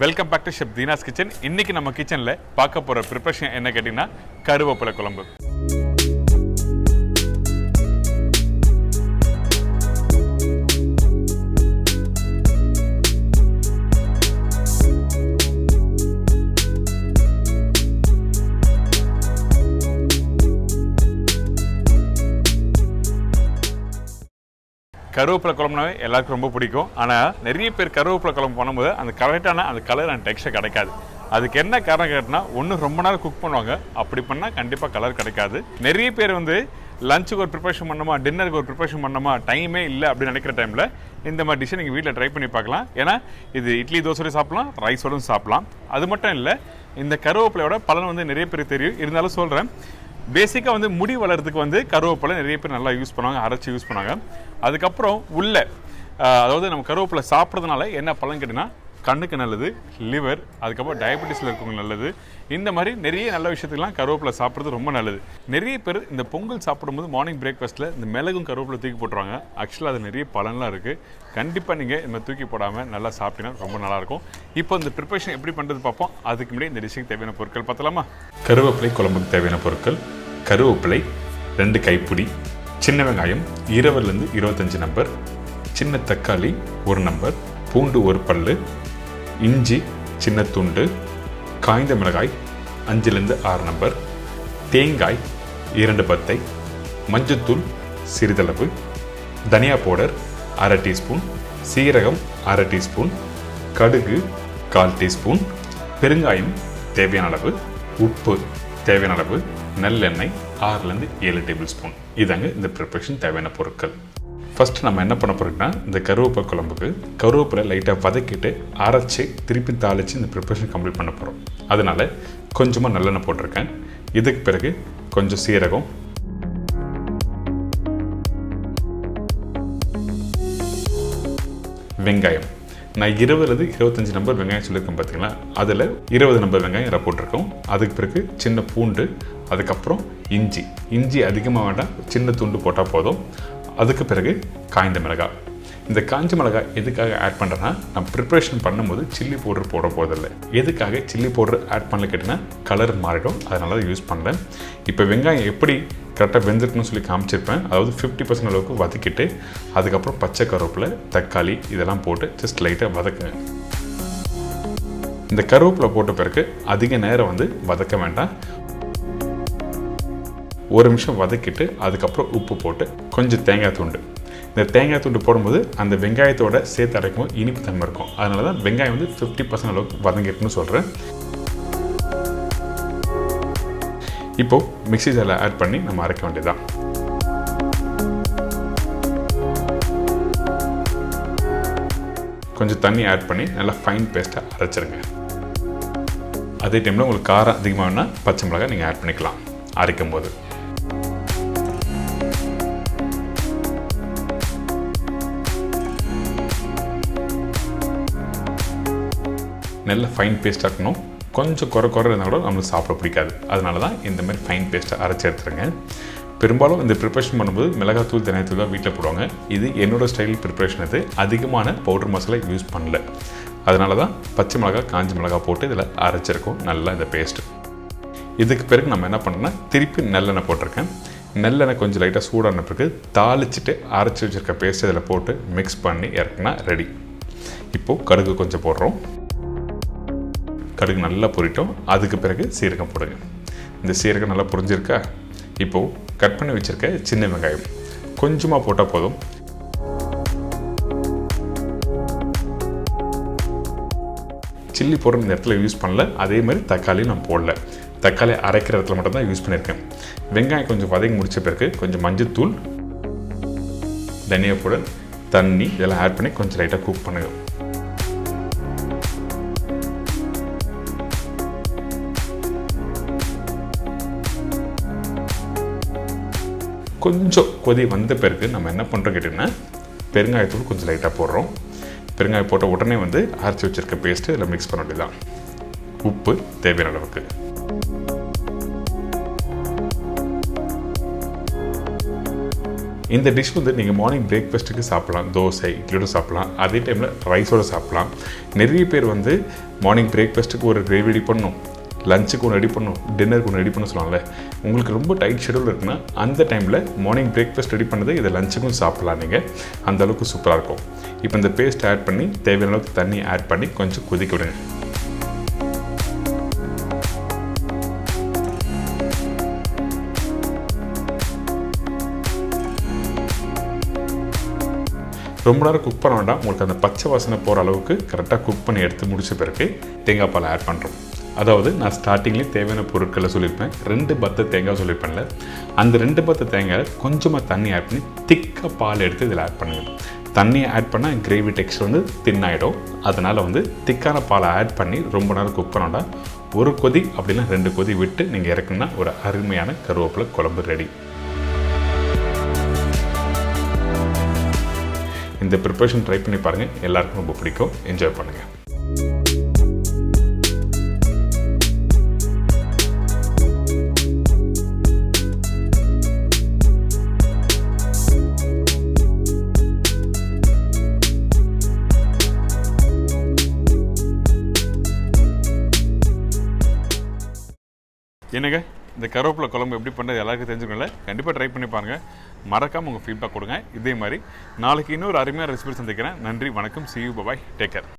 Welcome back to chef Deena's kitchen. இன்னைக்கு நம்ம கிச்சனில் பார்க்க போகிற ப்ரிப்பரேஷன் என்ன கேட்டிங்கன்னா கருவேப்பிலை குழம்பு. கருவேப்பிலை குழம்புனாவே எல்லாருக்கும் ரொம்ப பிடிக்கும். ஆனால் நிறைய பேர் கருவேப்பிலை குழம்பு பண்ணும்போது அந்த கரெக்டான அந்த கலர் அண்ட் டெக்ஸ்சர் கிடைக்காது. அதுக்கு என்ன காரணம் கேட்டினா, ஒன்று ரொம்ப நேரம் குக் பண்ணுவாங்க, அப்படி பண்ணால் கண்டிப்பாக கலர் கிடைக்காது. நிறைய பேர் வந்து லஞ்சுக்கு ஒரு ப்ரிப்பரேஷன் பண்ணணுமா, டின்னருக்கு ஒரு ப்ரிப்பரேஷன் பண்ணணுமா, டைமே இல்லை அப்படின்னு நினைக்கிற டைமில் இந்த மாதிரி டிஷ்ஷை நீங்கள் வீட்டில் ட்ரை பண்ணி பார்க்கலாம். ஏன்னா இது இட்லி தோசையோடு சாப்பிட்லாம், ரைஸோடும் சாப்பிட்லாம். அது மட்டும் இல்லை, இந்த கருவேப்பிலையோட பலன் வந்து நிறைய பேர் தெரியும். இருந்தாலும் சொல்கிறேன், பேசிக்காக வந்து முடி வளர்கிறதுக்கு வந்து கருவேப்பிலை நிறைய பேர் நல்லா யூஸ் பண்ணுவாங்க, அரைச்சி யூஸ் பண்ணுவாங்க. அதுக்கப்புறம் உள்ள அதாவது நம்ம கருவேப்பிலை சாப்பிட்றதுனால என்ன பலன் கேட்டிங்கன்னா, கண்ணுக்கு நல்லது, லிவர், அதுக்கப்புறம் டயபெட்டிஸில் இருக்கவங்க நல்லது. இந்த மாதிரி நிறைய நல்ல விஷயத்துக்கெல்லாம் கருவேப்பிலை சாப்பிட்றது ரொம்ப நல்லது. நிறைய பேர் இந்த பொங்கல் சாப்பிடும்போது மார்னிங் பிரேக்ஃபாஸ்ட்டில் இந்த மிளகும் கருவேப்பிலை தூக்கி போட்டுருவாங்க. ஆக்சுவலாக அது நிறைய பலன்லாம் இருக்குது. கண்டிப்பாக நீங்கள் இந்த மாதிரி தூக்கி போடாமல் நல்லா சாப்பிட்டீங்கன்னா ரொம்ப நல்லாயிருக்கும். இப்போ இந்த ப்ரிப்பரேஷன் எப்படி பண்ணுறது பார்ப்போம். அதுக்கு முன்னாடி இந்த டிஷ்ஷுக்கு தேவையான பொருட்கள் பார்த்தலாமா? கருவேப்பிலை குழம்புக்கு தேவையான பொருட்கள்: கருவேப்பிலை 2 கைப்பிடி, சின்ன வெங்காயம் 20 to 25 நம்பர், சின்ன தக்காளி 1 நம்பர், பூண்டு 1 பல்லு, இஞ்சி சின்ன துண்டு, காய்ந்த மிளகாய் 5 to 6 நம்பர், தேங்காய் 2 பத்தை, மஞ்சத்தூள் சிறிதளவு, தனியா பவுடர் 1/2 டீஸ்பூன், சீரகம் 1/2 டீஸ்பூன், கடுகு 1/4 டீஸ்பூன், பெருங்காயம் தேவையான அளவு, உப்பு தேவையான அளவு, நல்லெண்ணெய் 6 to 7 டேபிள் ஸ்பூன். இதாங்க இந்த ப்ரிப்பரேஷன் தேவையான பொருட்கள். ஃபஸ்ட்டு நம்ம என்ன பண்ண போகிறோம்னா, இந்த கருவேப்பிலை குழம்புக்கு கருவேப்பிலை லைட்டாக வதக்கிட்டு அரைச்சி திருப்பி தாளித்து இந்த ப்ரிப்பரேஷன் கம்ப்ளீட் பண்ண போகிறோம். அதனால் கொஞ்சமாக நல்லெண்ணெய் போட்டிருக்கேன். இதுக்கு பிறகு கொஞ்சம் சீரகம், வெங்காயம். நான் 20 to 25 நம்பர் வெங்காயம் சொல்லியிருக்கேன் பார்த்தீங்களா, அதில் 20 நம்பர் வெங்காயம் இதில் போட்டிருக்கோம். அதுக்கு பிறகு சின்ன பூண்டு, அதுக்கப்புறம் இஞ்சி அதிகமாக வேண்டாம், சின்ன துண்டு போட்டால் போதும். அதுக்கு பிறகு காய்ந்த மிளகாய். இந்த காய்ஞ்ச மிளகாய் எதுக்காக ஆட் பண்ணுறேன்னா, நான் ப்ரிப்ரேஷன் பண்ணும்போது சில்லி பவுடர் போட போதில்லை. எதுக்காக சில்லி பவுடர் ஆட் பண்ணல கேட்டிங்கன்னா, கலர் மாறிடும், அதனால தான் யூஸ் பண்ணுறேன். இப்போ வெங்காயம் எப்படி கரெக்டாக வெந்திருக்குன்னு சொல்லி காமிச்சிருப்பேன். அதாவது 50% அளவுக்கு வதக்கிட்டு அதுக்கப்புறம் பச்சை கருவேப்பிலை, தக்காளி இதெல்லாம் போட்டு ஜஸ்ட் லைட்டாக வதக்குங்க. இந்த கருவேப்பிலை போட்ட பிறகு அதிக நேரம் வந்து வதக்க வேண்டாம். 1 நிமிஷம் வதக்கிட்டு அதுக்கப்புறம் உப்பு போட்டு கொஞ்சம் தேங்காய் துண்டு. இந்த தேங்காய் துண்டு போடும்போது அந்த வெங்காயத்தோட சேர்த்து அரைக்கும் இனிப்பு தன்மை இருக்கும். அதனால தான் வெங்காயம் வந்து 50% அளவுக்கு வதங்கிட்டுன்னு சொல்கிறேன். இப்போது மிக்ஸி ஜாரில் ஆட் பண்ணி நம்ம அரைக்க வேண்டியதுதான். கொஞ்சம் தண்ணி ஆட் பண்ணி நல்லா ஃபைன் பேஸ்ட்டாக அரைச்சிருங்க. அதே டைமில் உங்களுக்கு காரம் அதிகமாக வேணால் பச்சை மிளகாய் நீங்கள் ஆட் பண்ணிக்கலாம் அரைக்கும் போது. நல்ல ஃபைன் பேஸ்ட் ஆக்கணும். கொஞ்சம் குறை இருந்தால் கூட நம்மளுக்கு சாப்பிட பிடிக்காது. அதனால தான் இந்த மாதிரி ஃபைன் பேஸ்ட்டை அரைச்சி எடுத்துருங்க. பெரும்பாலும் இந்த ப்ரிப்பரேஷன் பண்ணும்போது மிளகாத்தூள், தனியாத்தூள் தான் வீட்டில் போடுவாங்க. இது என்னோடய ஸ்டைல் ப்ரிப்பரேஷன். இது அதிகமான பவுடர் மசாலா யூஸ் பண்ணல. அதனால தான் பச்சை மிளகாய், காஞ்சி மிளகாய் போட்டு இதில் அரைச்சிருக்கோம் நல்லா இந்த பேஸ்ட்டு. இதுக்கு பிறகு நம்ம என்ன பண்ணோம்னா, திருப்பி நல்லெண்ணெய் போட்டிருக்கேன். நல்லெண்ணெய் கொஞ்சம் லைட்டாக சூடான பிறகு தாளிச்சிட்டு அரைச்சி வச்சுருக்க பேஸ்ட்டு இதில் போட்டு மிக்ஸ் பண்ணி இறக்குனா ரெடி. இப்போது கடுகு கொஞ்சம் போடுறோம். கடுகு நல்லா பொரிட்டோம். அதுக்கு பிறகு சீரகம் போடுங்க. இந்த சீரகம் நல்லா பொரிஞ்சிருக்கா? இப்போது கட் பண்ணி வச்சுருக்க சின்ன வெங்காயம் கொஞ்சமாக போட்டால் போதும். சில்லி பவுடர் இந்த இடத்துல யூஸ் பண்ணல. அதே மாதிரி தக்காளி நான் போடல. தக்காளி அரைக்கிற இடத்துல மட்டும்தான் யூஸ் பண்ணியிருக்கேன். வெங்காயம் கொஞ்சம் வதங்கி முடித்த பிறகு கொஞ்சம் மஞ்சத்தூள், தனியா பவுடர், தண்ணி இதெல்லாம் ஆட் பண்ணி கொஞ்சம் லைட்டாக குக் பண்ணுங்கள். கொஞ்சம் கொதி வந்த பிறகு நம்ம என்ன பண்ணுறோம் கேட்டிங்கன்னா, பெருங்காயத்தூள் கொஞ்சம் லைட்டாக போடுறோம். பெருங்காயம் போட்ட உடனே வந்து அரைச்சி வச்சுருக்க பேஸ்ட்டு இதில் மிக்ஸ் பண்ண வேண்டியதான். உப்பு தேவையான அளவுக்கு. இந்த டிஷ் வந்து நீங்கள் மார்னிங் பிரேக்ஃபாஸ்ட்டுக்கு சாப்பிட்லாம், தோசை இட்லியோட சாப்பிட்லாம், அதே டைமில் ரைஸோடு சாப்பிட்லாம். நிறைய பேர் வந்து மார்னிங் பிரேக்ஃபாஸ்ட்டுக்கு ஒரு கிரேவி ரெடி பண்ணணும், லஞ்சுக்கு ஒன்று ரெடி பண்ணணும், டின்னருக்கு ஒன்று ரெடி பண்ண சொல்லுவாங்கள்ல. உங்களுக்கு ரொம்ப டைட் ஷெடியூல் இருக்குன்னா அந்த டைமில் மார்னிங் பிரேக்ஃபாஸ்ட் ரெடி பண்ணது இதை லஞ்சுக்கும் சாப்பிட்லாம். நீங்கள் அந்தளவுக்கு சூப்பராக இருக்கும். இப்போ இந்த பேஸ்ட் ஆட் பண்ணி தேவையான அளவுக்கு தண்ணி ஆட் பண்ணி கொஞ்சம் கொதிக்க விடுங்க. ரொம்ப நேரம் குக் பண்ண வேண்டாம். உங்களுக்கு அந்த பச்சை வாசனை போகிற அளவுக்கு கரெக்டாக குக் பண்ணி எடுத்து முடிச்ச பிறகு தேங்காய் பால் ஆட் பண்ணுறோம். அதாவது நான் ஸ்டார்டிங்லேயே தேவையான பொருட்களை சொல்லியிருப்பேன். 2 பத்த தேங்காய் சொல்லியிருப்பேன்ல, அந்த 2 பத்த தேங்காய் கொஞ்சமாக தண்ணி ஆட் பண்ணி திக்காக பால் எடுத்து இதில் ஆட் பண்ணுங்கள். தண்ணியை ஆட் பண்ணால் கிரேவி டெக்ஸ்டர் வந்து தின்னாயிடும். அதனால் வந்து திக்கான பாலை ஆட் பண்ணி ரொம்ப நேரம் குக் பண்ண வேண்டாம். ஒரு கொதி அப்படின்னா 2 கொதி விட்டு நீங்கள் இறக்குன்னா ஒரு அருமையான கருவேப்பிலை குழம்பு ரெடி. இந்த ப்ரிப்பரேஷன் ட்ரை பண்ணி பாருங்கள், எல்லாருக்கும் ரொம்ப பிடிக்கும். என்ஜாய் பண்ணுங்கள். என்னங்க இந்த கருவேப்பிலை குழம்பு எப்படி பண்ணுறது எல்லாருக்கும் தெரிஞ்சுக்கல, கண்டிப்பாக ட்ரை பண்ணி பாருங்கள். மறக்காமல் உங்கள் ஃபீட்பேக் கொடுங்க. இதே மாதிரி நாளைக்கு இன்னொரு அருமையான ரெசிபி சந்திக்கிறேன். நன்றி, வணக்கம், see you, bye bye, take care.